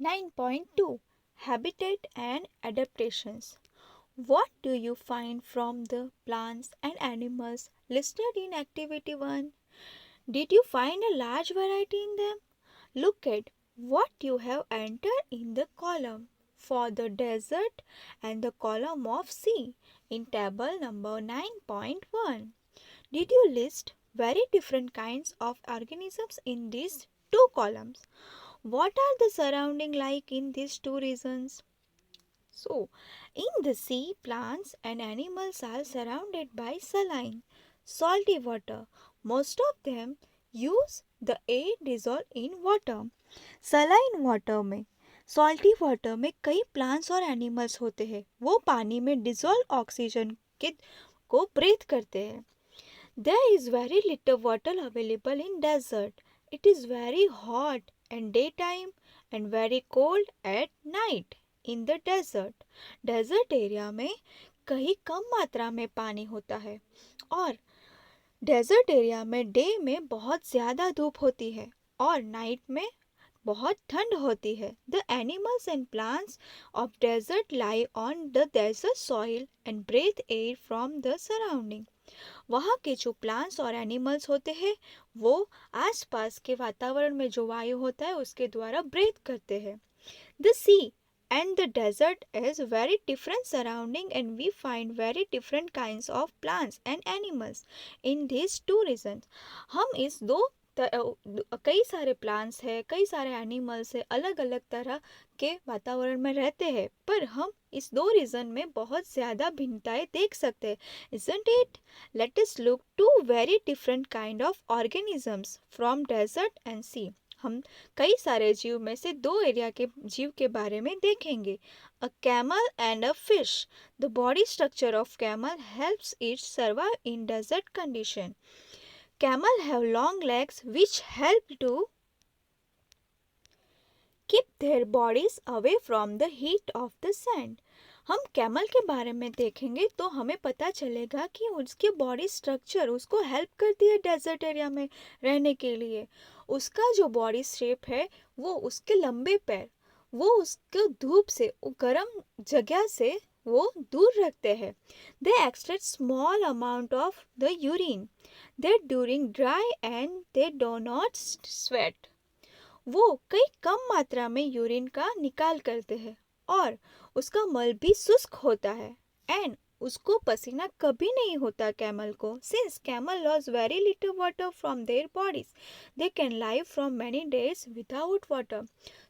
9.2 Habitat and Adaptations. What do you find from the plants and animals listed in Activity 1? Did you find a large variety in them? Look at what you have entered in the column for the desert and the column of sea in table number 9.1. Did you list very different kinds of organisms in these two columns? What are the surrounding like in these two regions? So, in the sea, plants and animals are surrounded by saline, salty water. Most of them use the air dissolved in water. Saline water में salty water में कई plants और animals होते हैं, वो पानी में dissolve oxygen के को ब्रीथ करते हैं. There is very little water available in desert. It is very hot in daytime and very cold at night in the desert. Desert area में कहीं कम मात्रा में पानी होता है और डेजर्ट एरिया में डे में बहुत ज़्यादा धूप होती है और नाइट में बहुत ठंड होती है. The animals and plants of desert lie on the desert soil and breathe air from the surrounding. वहाँ के जो प्लांट्स और एनिमल्स होते हैं वो आसपास के वातावरण में जो वायु होता है उसके द्वारा ब्रीथ करते हैं. The sea and the desert is very different surrounding and we find very different kinds of plants and animals in these two regions. हम इस दो कई सारे प्लांट्स है, कई सारे एनिमल्स है, अलग अलग तरह के वातावरण में रहते हैं, पर हम इस दो रीजन में बहुत ज़्यादा भिन्नताएं देख सकते हैं. Isn't it? Let us look two very different kind of organisms from desert and sea. हम कई सारे जीव में से दो एरिया के जीव के बारे में देखेंगे. A camel and a fish. The body structure of camel helps it survive in desert condition. Camel have long legs which help to keep their bodies away from the heat of the sand. हम camel के बारे में देखेंगे तो हमें पता चलेगा कि उसकी बॉडी स्ट्रक्चर उसको हेल्प करती है डेजर्ट एरिया में रहने के लिए. उसका जो बॉडी शेप है वो उसके लंबे पैर वो उसको धूप से गर्म जगह से वो दूर रखते हैं. They extract small amount of the urine that during dry and they do not sweat. वो कई कम मात्रा में यूरिन का निकाल करते हैं और उसका मल भी शुष्क होता है एंड उसको पसीना कभी नहीं होता कैमल को. Since camel loss very little water from their bodies they can live from many days without water.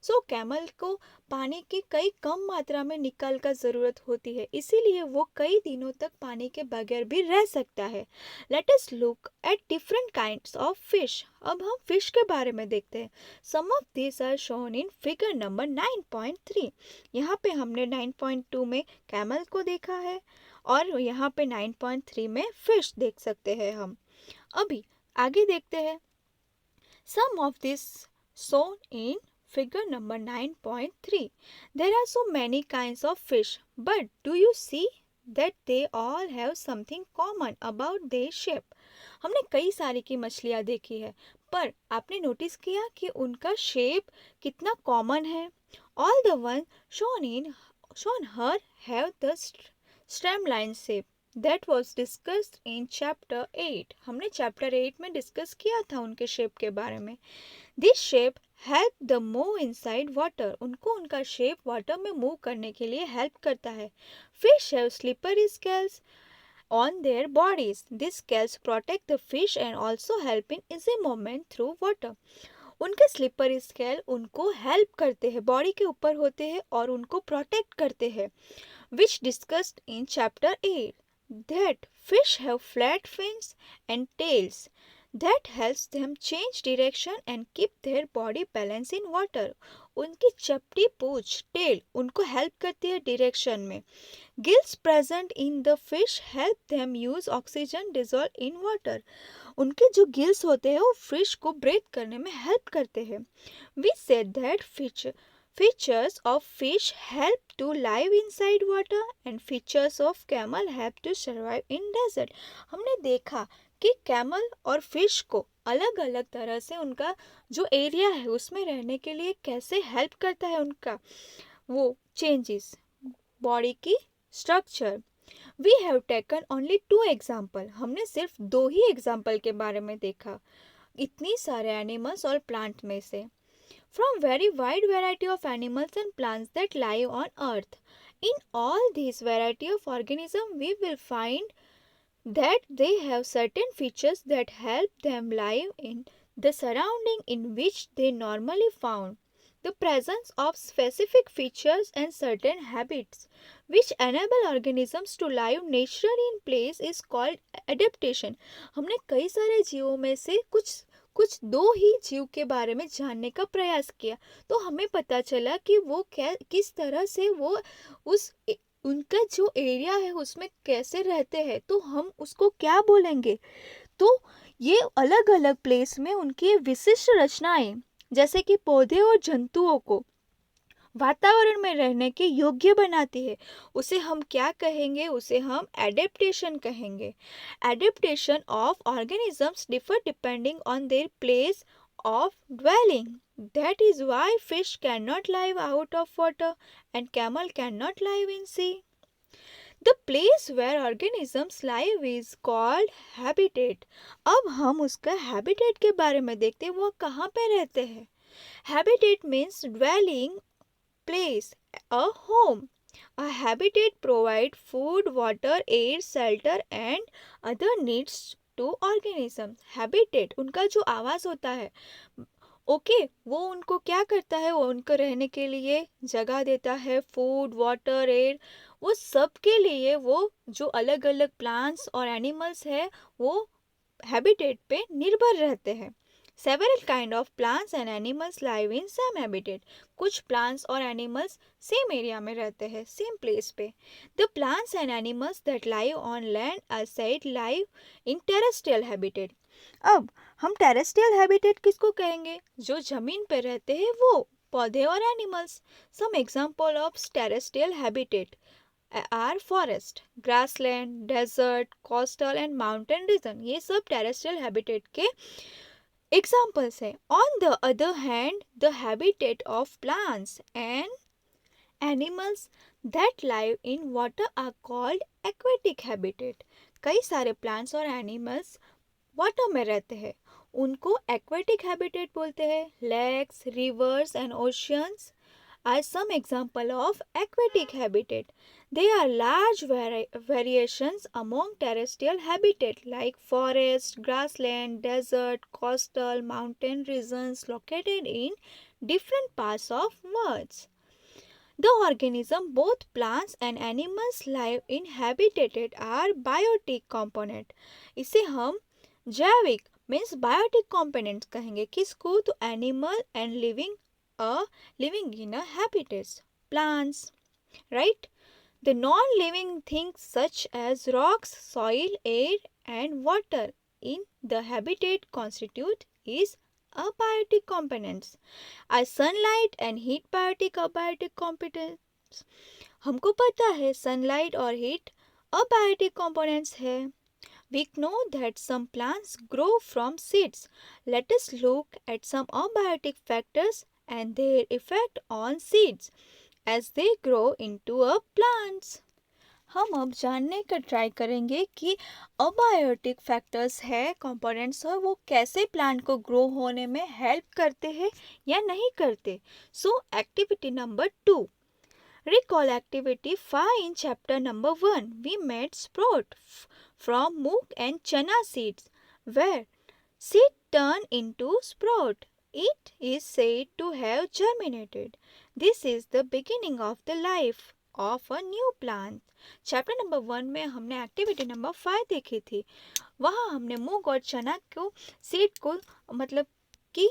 So camel को पानी की कई कम मात्रा में निकाल का ज़रूरत होती है, इसीलिए वो कई दिनों तक पानी के बगैर भी रह सकता है. Let us look at different kinds of fish. अब हम फिश के बारे में देखते हैं. Some of this are shown in figure number 9.3. यहाँ पे हमने 9.2 में कैमल को देखा है और यहाँ पे 9.3 में फिश देख सकते हैं हम. अभी आगे देखते हैं. Some of this shown in figure number 9.3. There are so many kinds of fish, but do you see that they all have something common about their shape? हमने कई सारी की मछलियाँ देखी है, पर आपने नोटिस किया कि उनका शेप कितना कॉमन है. All the ones shown her have the streamline shape that was discussed in chapter 8. हमने chapter 8 में डिस्कस किया था उनके शेप के बारे में. This shape help the move inside water. उनको उनका शेप वाटर में मूव करने के लिए हेल्प करता है. Fish have slippery scales on their bodies. These scales protect the fish and also help in easy movement through water. उनके slippery scale उनको हेल्प करते हैं, बॉडी के ऊपर होते हैं और उनको प्रोटेक्ट करते हैं. Which discussed in chapter 8 that fish have flat fins and tails that helps them change direction and keep their body balance in water. उनकी चपटी पूंछ टेल उनको हेल्प करती है डायरेक्शन में. Gills present in the fish help them use oxygen dissolved in water. उनके जो gills होते हैं वो फिश को ब्रीथ करने में हेल्प करते हैं. We said that features of fish help to live inside water and features of camel help to survive in desert. हमने देखा कि कैमल और फिश को अलग अलग तरह से उनका जो एरिया है उसमें रहने के लिए कैसे हेल्प करता है उनका वो चेंजेस बॉडी की structure. We have taken only 2 example, हमने सिर्फ 2 ही एग्जाम्पल के बारे में देखा इतनी सारे एनिमल्स और प्लांट में से। From very wide variety of animals and plants that live on earth. In all these variety of organisms, we will find that they have certain features that help them live in the surrounding in which they normally found. The presence of specific features and certain habits which enable organisms to live naturally in place is called adaptation. हमने कई सारे जीवों में से कुछ 2 ही जीव के बारे में जानने का प्रयास किया, तो हमें पता चला कि वो किस तरह से वो उनका जो एरिया है उसमें कैसे रहते हैं, तो हम उसको क्या बोलेंगे। तो ये अलग अलग प्लेस में उनकी विशिष्ट रचनाएं जैसे कि पौधे और जंतुओं को वातावरण में रहने के योग्य बनाती है, उसे हम क्या कहेंगे, उसे हम एडेप्टेशन कहेंगे। Adaptation of organisms differ depending on their place of dwelling. That is why fish cannot live out of water and camel cannot live in sea. The place where organisms live is called habitat. अब हम उसका habitat के बारे में देखते हैं, वो कहाँ पे रहते हैं। Habitat means dwelling place, a home. A habitat provide food, water, air, shelter and other needs to organisms. Habitat उनका जो आवास होता है, वो उनको क्या करता है, वो उनको रहने के लिए जगह देता है, फूड, वाटर, एयर, वो सब के लिए वो जो अलग अलग प्लांट्स और एनिमल्स है वो हैबिटेट पे निर्भर रहते हैं। Several kind of plants and animals live in same habitat. कुछ plants और animals same area में रहते हैं, same place पे। The plants and animals that live on land are said live in terrestrial habitat. अब हम terrestrial habitat किसको कहेंगे, जो जमीन पे रहते हैं वो पौधे और animals. Some example of terrestrial habitat are forest, grassland, desert, coastal and mountain region. ये सब terrestrial habitat के examples है। On the other hand, the habitat of plants and animals that live in water are called aquatic habitat. कई सारे plants और animals water में रहते हैं, उनको aquatic habitat बोलते हैं। Lakes, rivers and oceans are some example of aquatic habitat. There are large variations among terrestrial habitat like forest, grassland, desert, coastal, mountain regions located in different parts of world. The organism, both plants and animals live in habitat are biotic component. इसे हम जैविक means biotic components कहेंगे, किसको, तो animal and living in a habitats, plants, right? The non-living things such as rocks, soil, air and water in the habitat constitute is abiotic components. Are sunlight and heat biotic abiotic components? हमको पता है sunlight और heat abiotic components है। We know that some plants grow from seeds. Let us look at some abiotic factors and their effect on seeds as they grow into a plants. हम अब जानने का try करेंगे कि abiotic factors है, components है, वो कैसे प्लांट को ग्रो होने में हेल्प करते हैं या नहीं करते। सो activity number 2, recall activity 5 in chapter number 1. We made sprout from moong and chana seeds, where seed turn into sprout. It is said to have germinated. This is the beginning of the life of a new plant. Chapter number 1 में हमने activity number 5 देखी थी, वहाँ हमने मूंग और चना को seed को मतलब कि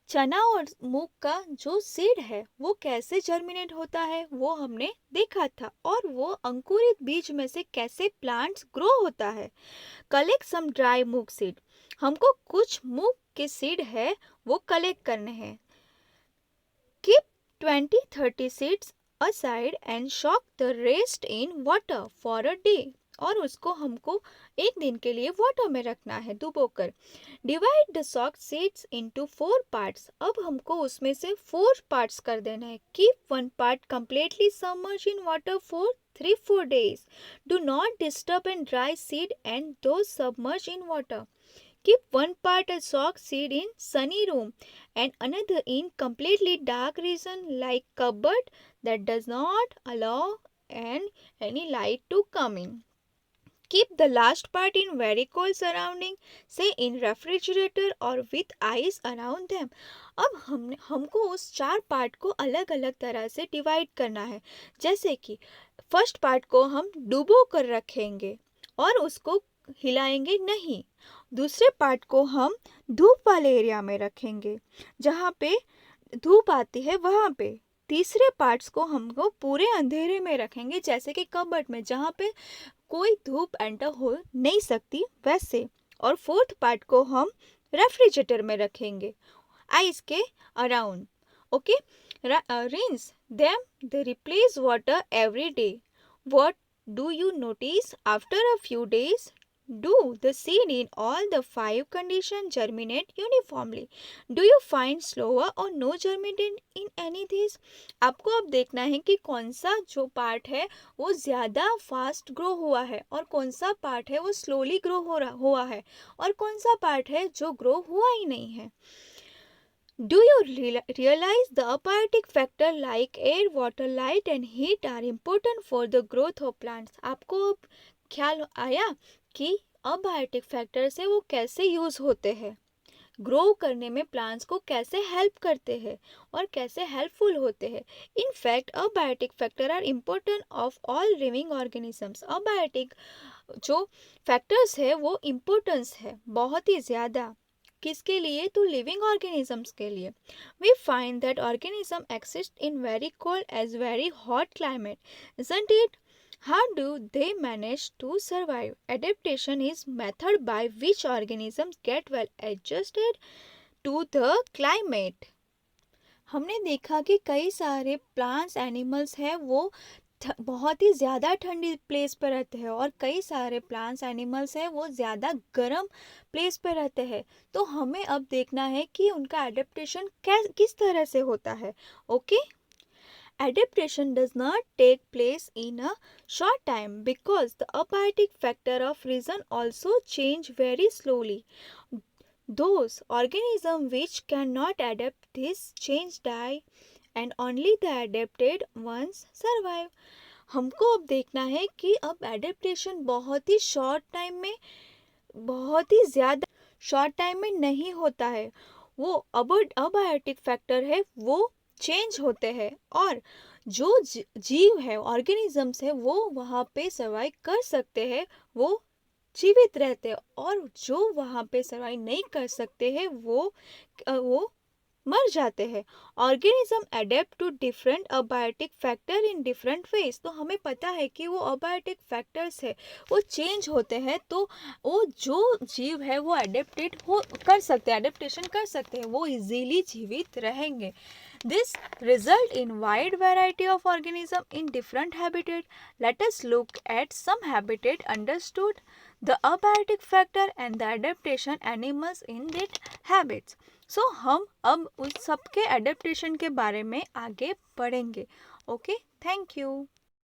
चना और मूंग का जो सीड है वो कैसे जर्मिनेट होता है वो हमने देखा था, और वो अंकुरित बीज में से कैसे प्लांट्स ग्रो होता है। कलेक्ट सम ड्राई मूंग सीड, हमको कुछ मूंग के सीड है वो कलेक्ट करने हैं। Keep 20-30 seeds aside and soak the rest in water for a day और उसको हमको एक दिन के लिए वाटर में रखना है डुबोकर। Divide the soak seeds into 4 parts. अब हमको उसमें से 4 पार्ट्स कर देना है। Keep 1 part completely submerged in water for 3-4 days. Do not disturb and dry seed and those submerged in water. Keep 1 part a sock seed in sunny room and another in completely dark region like cupboard that does not allow any light to come in. Keep the last part in very cold surrounding, say in refrigerator or with ice around them. अब हमको उस 4 part को अलग अलग तरह से divide करना है। जैसे कि फर्स्ट पार्ट को हम डुबो कर रखेंगे और उसको हिलाएंगे नहीं। दूसरे पार्ट को हम धूप वाले एरिया में रखेंगे, जहाँ पे धूप आती है वहाँ पे। तीसरे पार्ट्स को हमको पूरे अंधेरे में रखेंगे, जैसे कि कबर्ड में, जहाँ पे कोई धूप एंटर हो नहीं सकती वैसे। और फोर्थ पार्ट को हम रेफ्रिजरेटर में रखेंगे, आइस के around. Okay, rinse them, they replace water every day. What do you notice after a few days? Do the seed in all the 5 conditions germinate uniformly? Do you find slower or no germinate in any these? आपको अब देखना है कि कौन सा जो part है वो ज़्यादा फास्ट ग्रो हुआ है और कौन सा पार्ट है वो स्लोली ग्रो हुआ है और कौन सा पार्ट है जो ग्रो हुआ ही नहीं है। Do you realize the abiotic factor like air, water, light and heat are important for the growth of plants? आपको अब ख्याल आया कि अबायोटिक फैक्टर से वो कैसे यूज होते हैं, ग्रो करने में प्लांट्स को कैसे हेल्प करते हैं और कैसे हेल्पफुल होते हैं। In fact abiotic factor are important of all living organisms. Abiotic जो फैक्टर्स है वो इम्पोर्टेंस है बहुत ही ज़्यादा। किसके लिए? तो लिविंग ऑर्गेनिजम्स के लिए। We find that organism exist in very cold as very hot climate, isn't it? How do they manage to survive? Adaptation is method by which organisms get well adjusted to the climate. हमने देखा कि कई सारे plants animals हैं वो बहुत ही ज़्यादा ठंडी प्लेस पर रहते हैं और कई सारे प्लांट्स एनिमल्स हैं वो ज़्यादा गर्म प्लेस पर रहते हैं। तो हमें अब देखना है कि उनका एडेप्टेशन किस तरह से होता है। Okay, Adaptation does not take place in a short time because the abiotic factor of region also change very slowly. Those organisms which cannot adapt this change die and only the adapted ones survive. हमको अब देखना है कि अब adaptation बहुत ही short time में, बहुत ही ज़्यादा शॉर्ट टाइम में नहीं होता है। वो अबायोटिक फैक्टर है वो चेंज होते हैं और जो जीव है, ऑर्गेनिजम्स है, वो वहाँ पे सर्वाइव कर सकते हैं, वो जीवित रहते हैं और जो वहाँ पे सर्वाइव नहीं कर सकते हैं वो मर जाते हैं। Organism adapt to different abiotic factor in different ways. तो हमें पता है कि वो अबायोटिक फैक्टर्स है वो चेंज होते हैं, तो वो जो जीव है वो कर सकते हैं, एडेप्टेशन कर सकते हैं, वो इजीली जीवित रहेंगे। This result in wide variety of organism in different habitat. Let us look at some habitat understood, the abiotic factor and the adaptation animals in that habits. So हम अब उस सबके adaptation के बारे में आगे बढ़ेंगे। Okay, thank you.